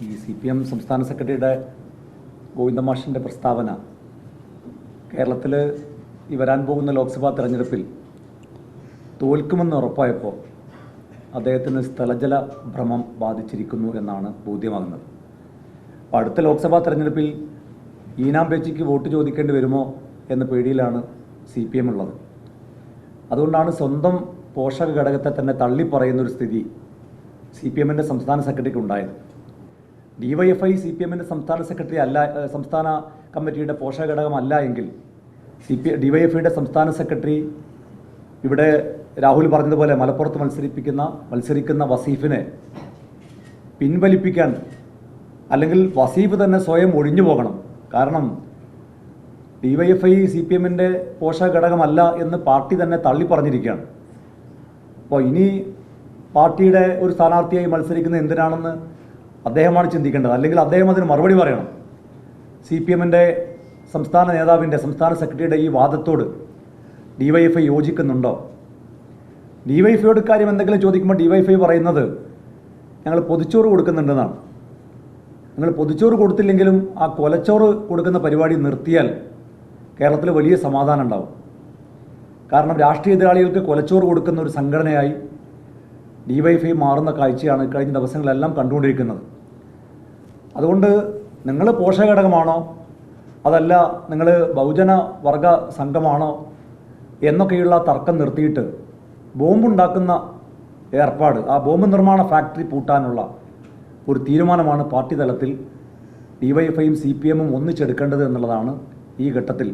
ഈ CPM സംസ്ഥാന സെക്രട്ടറിയുടെ ഗോവിന്ദമാഷിൻ്റെ പ്രസ്താവന കേരളത്തിൽ ഈ വരാൻ പോകുന്ന ലോക്സഭാ തെരഞ്ഞെടുപ്പിൽ തോൽക്കുമെന്ന് ഉറപ്പായപ്പോൾ അദ്ദേഹത്തിന് സ്ഥലജല ഭ്രമം ബാധിച്ചിരിക്കുന്നു എന്നാണ് ബോധ്യമാകുന്നത്. അപ്പോൾ അടുത്ത ലോക്സഭാ തെരഞ്ഞെടുപ്പിൽ ഈനാം പേച്ചിക്ക് വോട്ട് ചോദിക്കേണ്ടി വരുമോ എന്ന പേടിയിലാണ് CPM ഉള്ളത്. അതുകൊണ്ടാണ് സ്വന്തം പോഷക ഘടകത്തെ തന്നെ തള്ളിപ്പറയുന്നൊരു സ്ഥിതി CPMൻ്റെ സംസ്ഥാന സെക്രട്ടറിക്ക് ഉണ്ടായത്. DYFI CPMൻ്റെ സംസ്ഥാന സെക്രട്ടറി അല്ല, സംസ്ഥാന കമ്മിറ്റിയുടെ പോഷക ഘടകമല്ല എങ്കിൽ DYFIയുടെ സംസ്ഥാന സെക്രട്ടറി ഇവിടെ രാഹുൽ പറഞ്ഞതുപോലെ മലപ്പുറത്ത് മത്സരിക്കുന്ന വസീഫിനെ പിൻവലിപ്പിക്കാൻ, അല്ലെങ്കിൽ വസീഫ് തന്നെ സ്വയം ഒഴിഞ്ഞു പോകണം. കാരണം DYFI CPMൻ്റെ പോഷക ഘടകമല്ല എന്ന് പാർട്ടി തന്നെ തള്ളിപ്പറഞ്ഞിരിക്കുകയാണ്. അപ്പോൾ ഇനി പാർട്ടിയുടെ ഒരു സ്ഥാനാർത്ഥിയായി മത്സരിക്കുന്നത് എന്തിനാണെന്ന് അദ്ദേഹമാണ് ചിന്തിക്കേണ്ടത്, അല്ലെങ്കിൽ അദ്ദേഹം അതിന് മറുപടി പറയണം. CPMൻ്റെ സംസ്ഥാന നേതാവിൻ്റെ, സംസ്ഥാന സെക്രട്ടറിയുടെ ഈ വാദത്തോട് DYFI യോജിക്കുന്നുണ്ടോ? DYFIയോട് കാര്യം എന്തെങ്കിലും ചോദിക്കുമ്പോൾ DYFI പറയുന്നത് ഞങ്ങൾ പൊതിച്ചോറ് കൊടുക്കുന്നുണ്ടെന്നാണ്. നിങ്ങൾ പൊതിച്ചോറ് കൊടുത്തില്ലെങ്കിലും ആ കൊലച്ചോറ് കൊടുക്കുന്ന പരിപാടി നിർത്തിയാൽ കേരളത്തിൽ വലിയ സമാധാനം ഉണ്ടാവും. കാരണം രാഷ്ട്രീയ എതിരാളികൾക്ക് കൊലച്ചോറ് കൊടുക്കുന്ന ഒരു സംഘടനയായി DYFI മാറുന്ന കാഴ്ചയാണ് കഴിഞ്ഞ ദിവസങ്ങളെല്ലാം കണ്ടുകൊണ്ടിരിക്കുന്നത്. അതുകൊണ്ട് നിങ്ങൾ പോഷക ഘടകമാണോ അതല്ല നിങ്ങൾ ബഹുജന വർഗ സംഘമാണോ എന്നൊക്കെയുള്ള തർക്കം നിർത്തിയിട്ട് ബോംബുണ്ടാക്കുന്ന ഏർപ്പാട്, ആ ബോംബ് നിർമ്മാണ ഫാക്ടറി പൂട്ടാനുള്ള ഒരു തീരുമാനമാണ് പാർട്ടി തലത്തിൽ DYFIയും CPMഉം ഒന്നിച്ചെടുക്കേണ്ടത് എന്നുള്ളതാണ് ഈ ഘട്ടത്തിൽ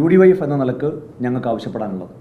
UDYF എന്ന നിലക്ക് ഞങ്ങൾക്ക് ആവശ്യപ്പെടാനുള്ളത്.